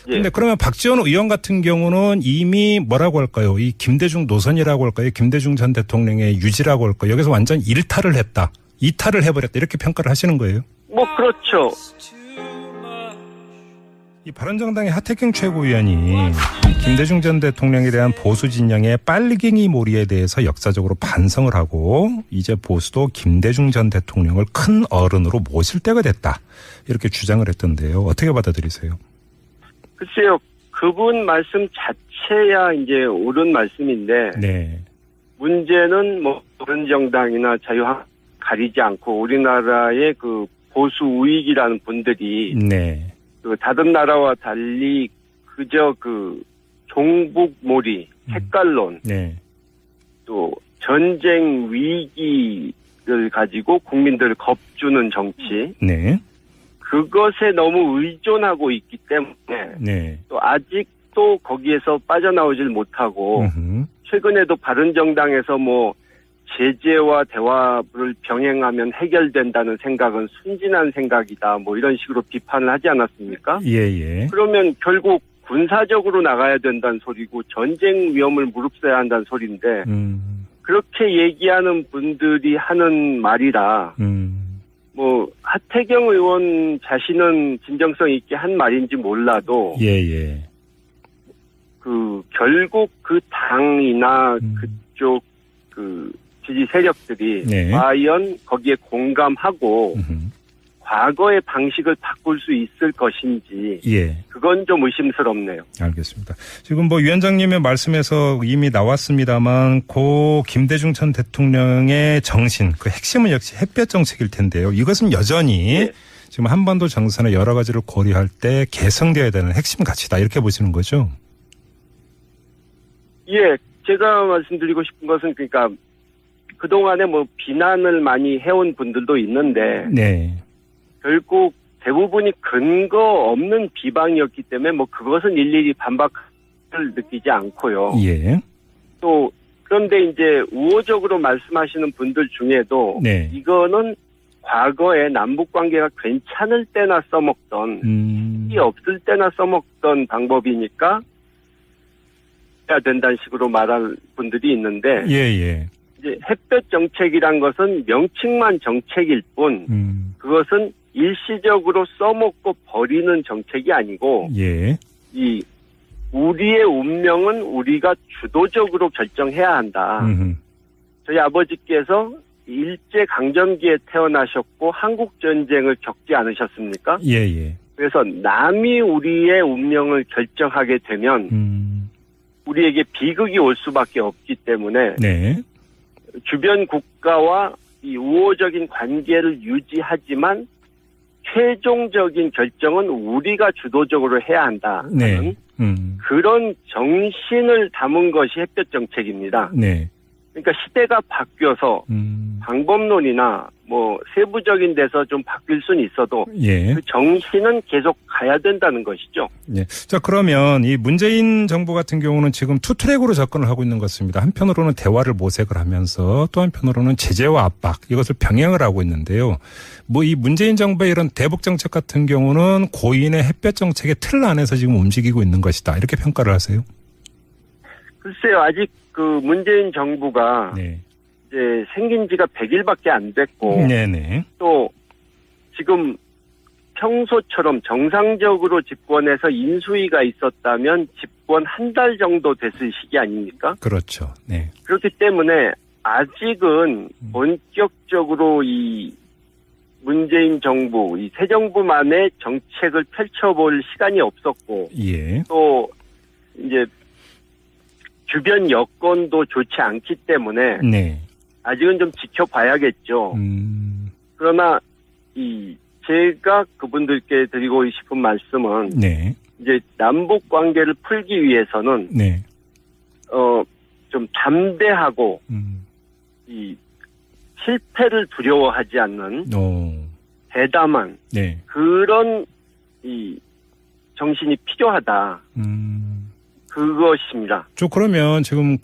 그런데 그러면 박지원 의원 같은 경우는 이미 뭐라고 할까요? 이 김대중 노선이라고 할까요? 김대중 전 대통령의 유지라고 할까요? 여기서 완전 일탈을 했다. 이탈을 해버렸다. 이렇게 평가를 하시는 거예요? 뭐 그렇죠. 이 바른정당의 하태경 최고위원이 김대중 전 대통령에 대한 보수 진영의 빨갱이 몰이에 대해서 역사적으로 반성을 하고 이제 보수도 김대중 전 대통령을 큰 어른으로 모실 때가 됐다. 이렇게 주장을 했던데요. 어떻게 받아들이세요? 글쎄요. 그분 말씀 자체야 이제 옳은 말씀인데 네. 문제는 뭐 바른정당이나 자유한국당 가리지 않고 우리나라의 그 보수 우익이라는 분들이 네. 그 다른 나라와 달리 그저 그 종북몰이, 색깔론, 네. 또 전쟁 위기를 가지고 국민들을 겁주는 정치, 네. 그것에 너무 의존하고 있기 때문에 네. 또 아직도 거기에서 빠져나오질 못하고 최근에도 바른정당에서 뭐 제재와 대화를 병행하면 해결된다는 생각은 순진한 생각이다. 뭐 이런 식으로 비판을 하지 않았습니까? 예. 그러면 결국 군사적으로 나가야 된다는 소리고 전쟁 위험을 무릅써야 한다는 소리인데 그렇게 얘기하는 분들이 하는 말이라 뭐 하태경 의원 자신은 진정성 있게 한 말인지 몰라도 예. 그 결국 그 당이나 그쪽 그 지지 세력들이 네. 과연 거기에 공감하고 과거의 방식을 바꿀 수 있을 것인지 예. 그건 좀 의심스럽네요. 알겠습니다. 지금 뭐 위원장님의 말씀에서 이미 나왔습니다만 고 김대중 전 대통령의 정신 그 핵심은 역시 햇볕 정책일 텐데요. 이것은 여전히 예. 지금 한반도 정세나 여러 가지를 고려할 때 개성되어야 되는 핵심 가치다 이렇게 보시는 거죠? 예, 제가 말씀드리고 싶은 것은 그러니까 그동안에 뭐 비난을 많이 해온 분들도 있는데 네. 결국 대부분이 근거 없는 비방이었기 때문에 뭐 그것은 일일이 반박을 느끼지 않고요. 예. 또 그런데 이제 우호적으로 말씀하시는 분들 중에도 네. 이거는 과거에 남북 관계가 괜찮을 때나 써먹던 이 없을 때나 써먹던 방법이니까 해야 된다는 식으로 말할 분들이 있는데 예. 이제 햇볕 정책이란 것은 명칭만 정책일 뿐 그것은 일시적으로 써먹고 버리는 정책이 아니고 예. 이 우리의 운명은 우리가 주도적으로 결정해야 한다. 저희 아버지께서 일제 강점기에 태어나셨고 한국 전쟁을 겪지 않으셨습니까? 예. 그래서 남이 우리의 운명을 결정하게 되면 우리에게 비극이 올 수밖에 없기 때문에 네. 주변 국가와 이 우호적인 관계를 유지하지만 최종적인 결정은 우리가 주도적으로 해야 한다. 네. 그런 정신을 담은 것이 햇볕 정책입니다. 네. 그러니까 시대가 바뀌어서 방법론이나 뭐 세부적인 데서 좀 바뀔 수는 있어도 예. 그 정신은 계속 가야 된다는 것이죠. 예. 자, 그러면 이 문재인 정부 같은 경우는 지금 투트랙으로 접근을 하고 있는 것 같습니다. 한편으로는 대화를 모색을 하면서 또 한편으로는 제재와 압박 이것을 병행을 하고 있는데요. 뭐 이 문재인 정부의 이런 대북 정책 같은 경우는 고인의 햇볕 정책의 틀 안에서 지금 움직이고 있는 것이다. 이렇게 평가를 하세요? 글쎄요. 아직 그 문재인 정부가 네. 이제 생긴 지가 100일밖에 안 됐고 네네. 또 지금 평소처럼 정상적으로 집권해서 인수위가 있었다면 집권 한 달 정도 됐을 시기 아닙니까? 그렇죠. 네. 그렇기 때문에 아직은 본격적으로 이 문재인 정부, 이 새 정부만의 정책을 펼쳐볼 시간이 없었고 예. 또 이제 주변 여건도 좋지 않기 때문에 네. 아직은 좀 지켜봐야겠죠. 그러나 제가 그분들께 드리고 싶은 말씀은 네. 이제 남북 관계를 풀기 위해서는 네. 좀 담대하고 이 실패를 두려워하지 않는 대담한 네. 그런 이 정신이 필요하다. 그것입니다. 그러면 지금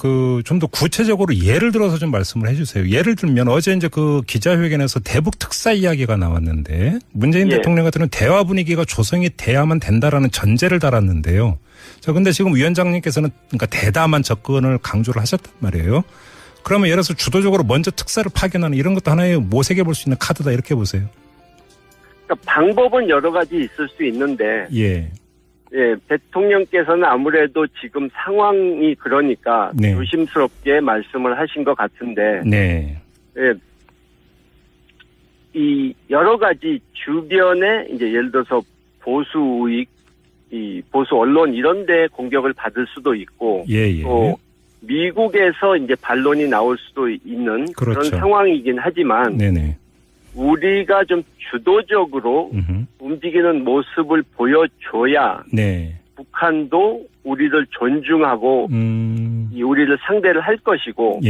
좀 더 구체적으로 예를 들어서 좀 말씀을 해주세요. 예를 들면 어제 이제 그 기자회견에서 대북 특사 이야기가 나왔는데 문재인 대통령 같은 경우는 대화 분위기가 조성이 돼야만 된다라는 전제를 달았는데요. 자, 근데 지금 위원장님께서는 그러니까 대담한 접근을 강조를 하셨단 말이에요. 그러면 예를 들어서 주도적으로 먼저 특사를 파견하는 이런 것도 하나의 모색해 볼 수 있는 카드다 이렇게 보세요. 그러니까 방법은 여러 가지 있을 수 있는데. 대통령께서는 아무래도 지금 상황이 그러니까 조심스럽게 말씀을 하신 것 같은데, 이 여러 가지 주변에 이제 예를 들어서 보수 우익, 이 보수 언론 이런데 공격을 받을 수도 있고, 또 미국에서 이제 반론이 나올 수도 있는 그런 상황이긴 하지만. 우리가 좀 주도적으로 움직이는 모습을 보여줘야 북한도 우리를 존중하고 우리를 상대를 할 것이고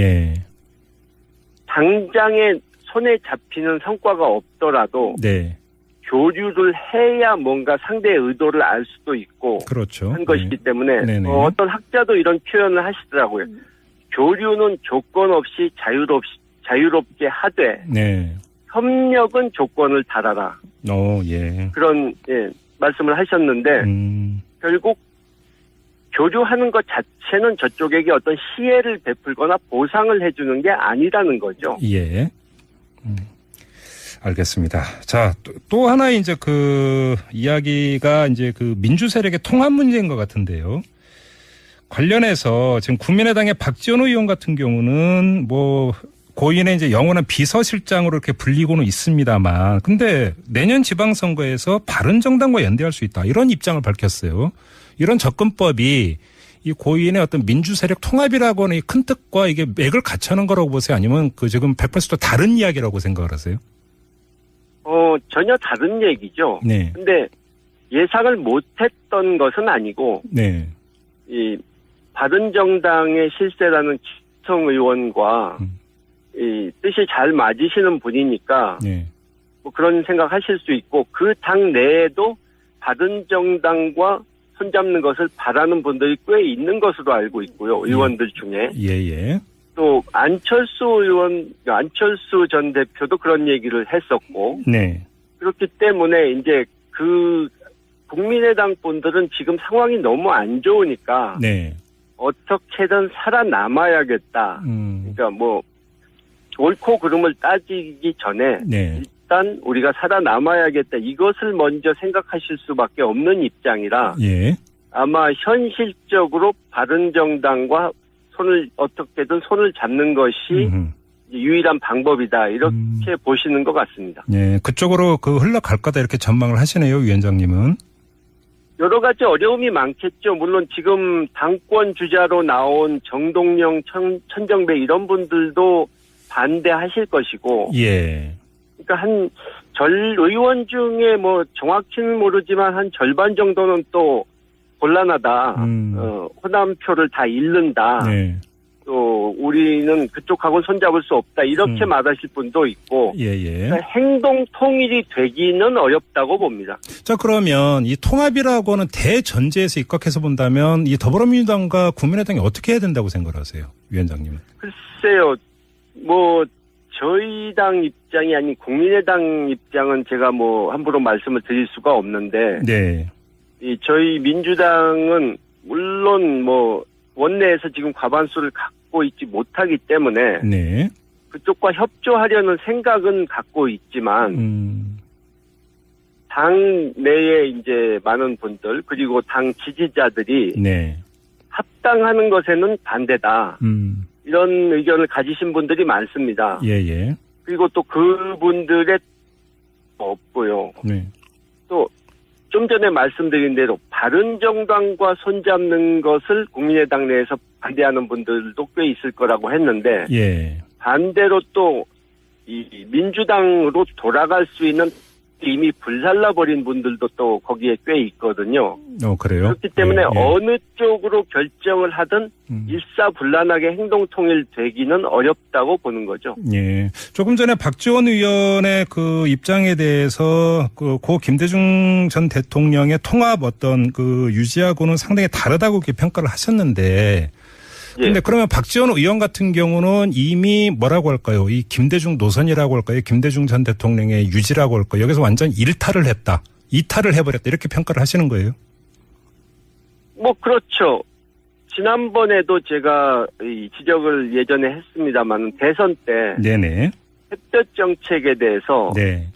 당장에 손에 잡히는 성과가 없더라도 교류를 해야 뭔가 상대의 의도를 알 수도 있고 한 것이기 때문에 어떤 학자도 이런 표현을 하시더라고요. 교류는 조건 없이 자유롭게 하되 협력은 조건을 달아라. 그런 말씀을 하셨는데 결국 교류하는 것 자체는 저쪽에게 어떤 시혜를 베풀거나 보상을 해주는 게 아니라는 거죠. 알겠습니다. 자, 또 하나 이제 그 이야기가 이제 그 민주 세력의 통합 문제인 것 같은데요. 관련해서 지금 국민의당의 박지원 의원 같은 경우는 뭐 고인의 이제 영원한 비서실장으로 이렇게 불리고는 있습니다만, 근데 내년 지방선거에서 바른정당과 연대할 수 있다 이런 입장을 밝혔어요. 이런 접근법이 이 고인의 어떤 민주 세력 통합이라고 하는 이 큰 뜻과 이게 맥을 갖추는 거라고 보세요? 아니면 그 지금 100% 다른 이야기라고 생각을 하세요? 전혀 다른 얘기죠. 근데 예상을 못했던 것은 아니고, 이 바른정당의 실세라는 기성 의원과 이 뜻이 잘 맞으시는 분이니까 뭐 그런 생각하실 수 있고 그 당 내에도 바른정당과 손잡는 것을 바라는 분들이 꽤 있는 것으로 알고 있고요. 의원들 중에. 또 안철수 전 대표도 그런 얘기를 했었고. 그렇기 때문에 이제 그 국민의당 분들은 지금 상황이 너무 안 좋으니까 어떻게든 살아남아야겠다. 그러니까 뭐 옳고 그름을 따지기 전에 일단 우리가 살아남아야겠다. 이것을 먼저 생각하실 수밖에 없는 입장이라 아마 현실적으로 바른정당과 어떻게든 손을 잡는 것이 유일한 방법이다. 이렇게 보시는 것 같습니다. 그쪽으로 흘러갈 거다 이렇게 전망을 하시네요, 위원장님은. 여러 가지 어려움이 많겠죠. 물론 지금 당권 주자로 나온 정동영, 천정배 이런 분들도 반대하실 것이고. 그러니까 의원 중에 뭐 정확히는 모르지만 한 절반 정도는 또 곤란하다. 호남표를 다 잃는다. 또 우리는 그쪽하고는 손잡을 수 없다. 이렇게 말하실 분도 있고. 그러니까 행동 통일이 되기는 어렵다고 봅니다. 자, 그러면 이 통합이라고 하는 대전제에서 입각해서 본다면 이 더불어민주당과 국민의당이 어떻게 해야 된다고 생각을 하세요? 위원장님은. 글쎄요. 뭐 저희 당 입장이 아닌 국민의당 입장은 제가 뭐 함부로 말씀을 드릴 수가 없는데 이 저희 민주당은 물론 뭐 원내에서 지금 과반수를 갖고 있지 못하기 때문에 그쪽과 협조하려는 생각은 갖고 있지만 당 내에 이제 많은 분들 그리고 당 지지자들이 합당하는 것에는 반대다. 이런 의견을 가지신 분들이 많습니다. 그리고 또 그분들의 없고요. 또 좀 전에 말씀드린 대로 바른정당과 손잡는 것을 국민의당 내에서 반대하는 분들도 꽤 있을 거라고 했는데 반대로 또 이 민주당으로 돌아갈 수 있는 이미 불살라버린 분들도 또 거기에 꽤 있거든요. 그래요? 그렇기 때문에 어느 쪽으로 결정을 하든 일사불란하게 행동통일되기는 어렵다고 보는 거죠. 예. 조금 전에 박지원 의원의 그 입장에 대해서 고 김대중 전 대통령의 통합 어떤 그 유지하고는 상당히 다르다고 이렇게 평가를 하셨는데 근데 그러면 박지원 의원 같은 경우는 이미 뭐라고 할까요? 이 김대중 노선이라고 할까요? 김대중 전 대통령의 유지라고 할까요? 여기서 완전 일탈을 했다. 이탈을 해버렸다. 이렇게 평가를 하시는 거예요? 뭐 그렇죠. 지난번에도 제가 이 지적을 예전에 했습니다만 대선 때 네네. 햇볕 정책에 대해서 네.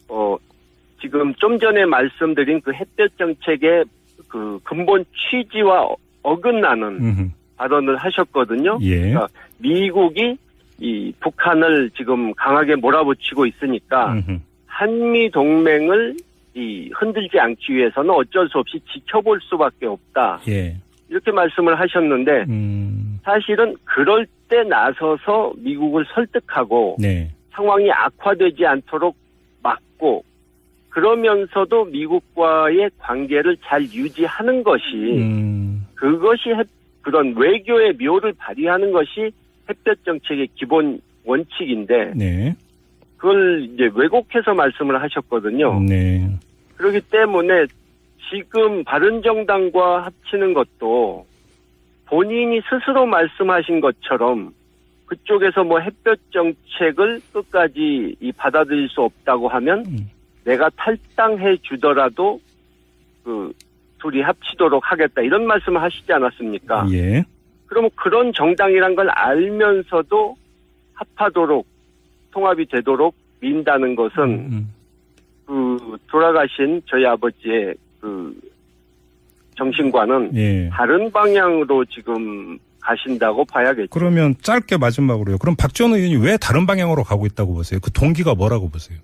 지금 좀 전에 말씀드린 그 햇볕 정책의 그 근본 취지와 어긋나는 발언을 하셨거든요. 예. 그러니까 미국이 이 북한을 지금 강하게 몰아붙이고 있으니까 한미 동맹을 이 흔들지 않기 위해서는 어쩔 수 없이 지켜볼 수밖에 없다. 예. 이렇게 말씀을 하셨는데 사실은 그럴 때 나서서 미국을 설득하고 네. 상황이 악화되지 않도록 막고 그러면서도 미국과의 관계를 잘 유지하는 것이 그것이 그런 외교의 묘를 발휘하는 것이 햇볕 정책의 기본 원칙인데 네. 그걸 이제 왜곡해서 말씀을 하셨거든요. 네. 그렇기 때문에 지금 바른정당과 합치는 것도 본인이 스스로 말씀하신 것처럼 그쪽에서 뭐 햇볕 정책을 끝까지 받아들일 수 없다고 하면 내가 탈당해 주더라도 그 둘이 합치도록 하겠다 이런 말씀을 하시지 않았습니까? 예. 그러면 그런 정당이란 걸 알면서도 합하도록 통합이 되도록 민다는 것은 그 돌아가신 저희 아버지의 그 정신과는 다른 방향으로 지금 가신다고 봐야겠죠. 그러면 짧게 마지막으로요. 그럼 박지원 의원이 왜 다른 방향으로 가고 있다고 보세요? 그 동기가 뭐라고 보세요?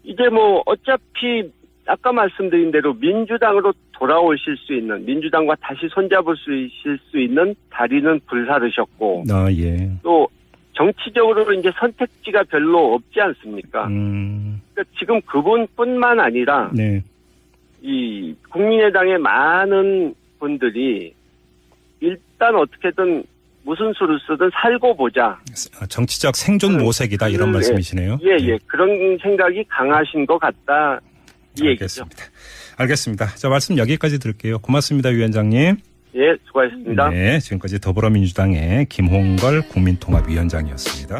이제 뭐 어차피 아까 말씀드린 대로 민주당으로 돌아오실 수 있는 민주당과 다시 손잡을 수 있는 다리는 불사르셨고 예. 또 정치적으로 이제 선택지가 별로 없지 않습니까? 그러니까 지금 그분뿐만 아니라 네. 이 국민의당의 많은 분들이 일단 어떻게든 무슨 수를 쓰든 살고 보자. 정치적 생존 모색이다 이런 말씀이시네요. 예. 그런 생각이 강하신 것 같다. 이 얘기죠. 알겠습니다. 자, 말씀 여기까지 드릴게요. 고맙습니다, 위원장님. 예, 수고하셨습니다. 네, 지금까지 더불어민주당의 김홍걸 국민통합위원장이었습니다.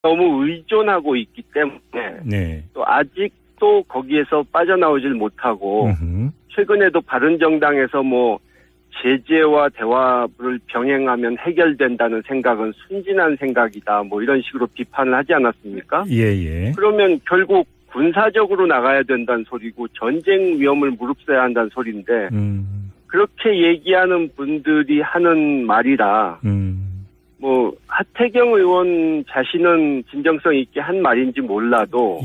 너무 의존하고 있기 때문에 또 아직도 거기에서 빠져나오질 못하고 최근에도 바른정당에서 뭐 제재와 대화를 병행하면 해결된다는 생각은 순진한 생각이다. 뭐 이런 식으로 비판을 하지 않았습니까? 예. 그러면 결국 군사적으로 나가야 된다는 소리고 전쟁 위험을 무릅써야 한다는 소리인데 그렇게 얘기하는 분들이 하는 말이라 뭐 하태경 의원 자신은 진정성 있게 한 말인지 몰라도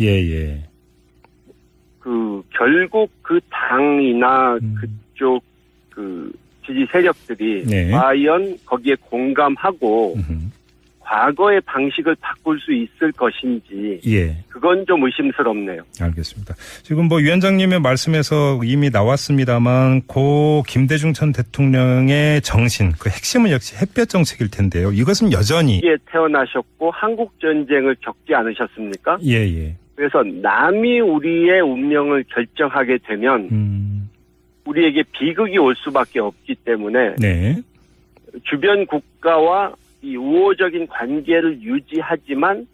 그 결국 그 당이나 그쪽 그 지지 세력들이 과연 거기에 공감하고 과거의 방식을 바꿀 수 있을 것인지 그건 좀 의심스럽네요. 알겠습니다. 지금 뭐 위원장님의 말씀에서 이미 나왔습니다만 고 김대중 전 대통령의 정신 그 핵심은 역시 햇볕 정책일 텐데요. 이것은 여전히 태어나셨고 한국 전쟁을 겪지 않으셨습니까? 예. 그래서 남이 우리의 운명을 결정하게 되면 우리에게 비극이 올 수밖에 없기 때문에 주변 국가와 이 우호적인 관계를 유지하지만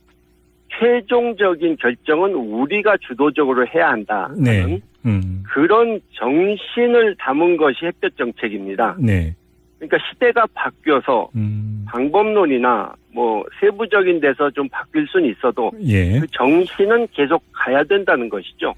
최종적인 결정은 우리가 주도적으로 해야 한다는 그런 정신을 담은 것이 햇볕 정책입니다. 그러니까 시대가 바뀌어서 방법론이나 뭐 세부적인 데서 좀 바뀔 수는 있어도 그 정신은 계속 가야 된다는 것이죠.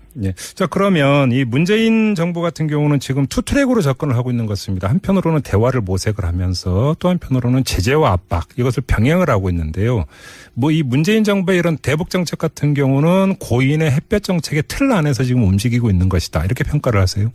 자, 그러면 이 문재인 정부 같은 경우는 지금 투트랙으로 접근을 하고 있는 것 같습니다. 한편으로는 대화를 모색을 하면서 또 한편으로는 제재와 압박 이것을 병행을 하고 있는데요. 뭐 이 문재인 정부의 이런 대북 정책 같은 경우는 고인의 햇볕 정책의 틀 안에서 지금 움직이고 있는 것이다. 이렇게 평가를 하세요?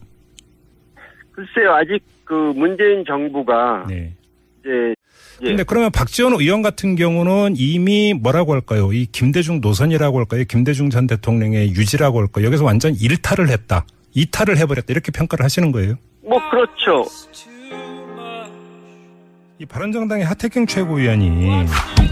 글쎄요. 아직 그 문재인 정부가 이제 근데 그러면 박지원 의원 같은 경우는 이미 뭐라고 할까요? 이 김대중 노선이라고 할까요? 김대중 전 대통령의 유지라고 할까요? 여기서 완전 일탈을 했다. 이탈을 해버렸다. 이렇게 평가를 하시는 거예요? 뭐 그렇죠. 이 바른정당의 하태경 최고위원이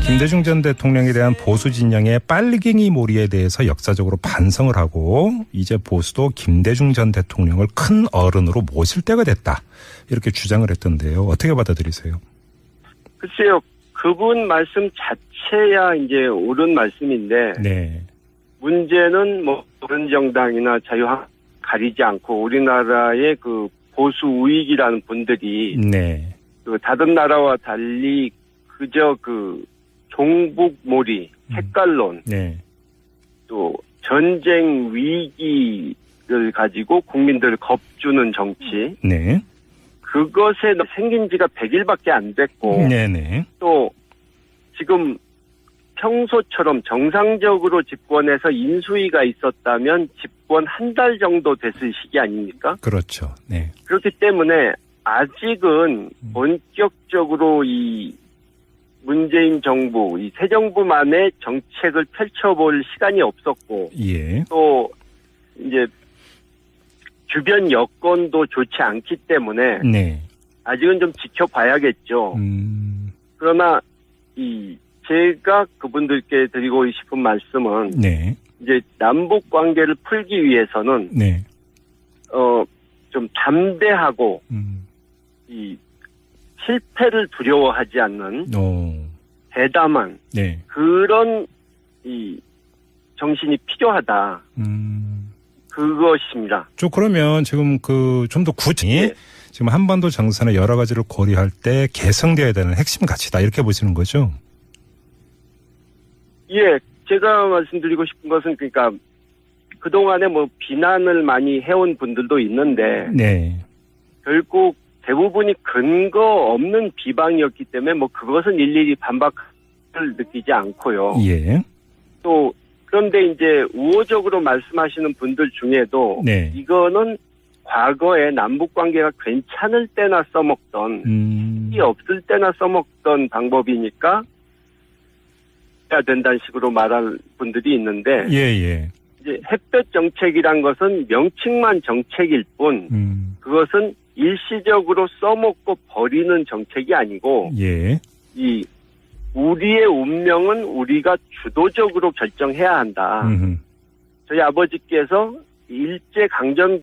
김대중 전 대통령에 대한 보수 진영의 빨갱이 몰이에 대해서 역사적으로 반성을 하고 이제 보수도 김대중 전 대통령을 큰 어른으로 모실 때가 됐다. 이렇게 주장을 했던데요. 어떻게 받아들이세요? 글쎄요. 그분 말씀 자체야 이제 옳은 말씀인데 네. 문제는 뭐 바른정당이나 자유한국당 가리지 않고 우리나라의 그 보수 우익이라는 분들이 네. 그 다른 나라와 달리 그저 그 종북몰이, 색깔론, 네. 또 전쟁 위기를 가지고 국민들을 겁주는 정치, 네. 그것에 생긴 지가 100일밖에 안 됐고, 네네. 또 지금 평소처럼 정상적으로 집권해서 인수위가 있었다면 집권 한 달 정도 됐을 시기 아닙니까? 그렇죠. 네. 그렇기 때문에 아직은 본격적으로 이 문재인 정부, 이 새 정부만의 정책을 펼쳐볼 시간이 없었고, 예. 또 이제 주변 여건도 좋지 않기 때문에 네. 아직은 좀 지켜봐야겠죠. 그러나 제가 그분들께 드리고 싶은 말씀은 네. 이제 남북 관계를 풀기 위해서는 네. 좀 담대하고 이 실패를 두려워하지 않는 대담한 네. 그런 이 정신이 필요하다. 그것입니다. 그러면 지금 좀 더 구체적이 네. 지금 한반도 정세나 여러 가지를 고려할 때 개성되어야 되는 핵심 가치다 이렇게 보시는 거죠? 예, 제가 말씀드리고 싶은 것은 그러니까 그동안에 뭐 비난을 많이 해온 분들도 있는데 네. 결국 대부분이 근거 없는 비방이었기 때문에 뭐 그것은 일일이 반박을 느끼지 않고요. 예. 또 그런데 이제 우호적으로 말씀하시는 분들 중에도 네. 이거는 과거에 남북 관계가 괜찮을 때나 써먹던 이 없을 때나 써먹던 방법이니까 해야 된다는 식으로 말할 분들이 있는데 예. 이제 햇볕 정책이란 것은 명칭만 정책일 뿐 그것은 일시적으로 써먹고 버리는 정책이 아니고 예. 이 우리의 운명은 우리가 주도적으로 결정해야 한다. 저희 아버지께서 일제 강점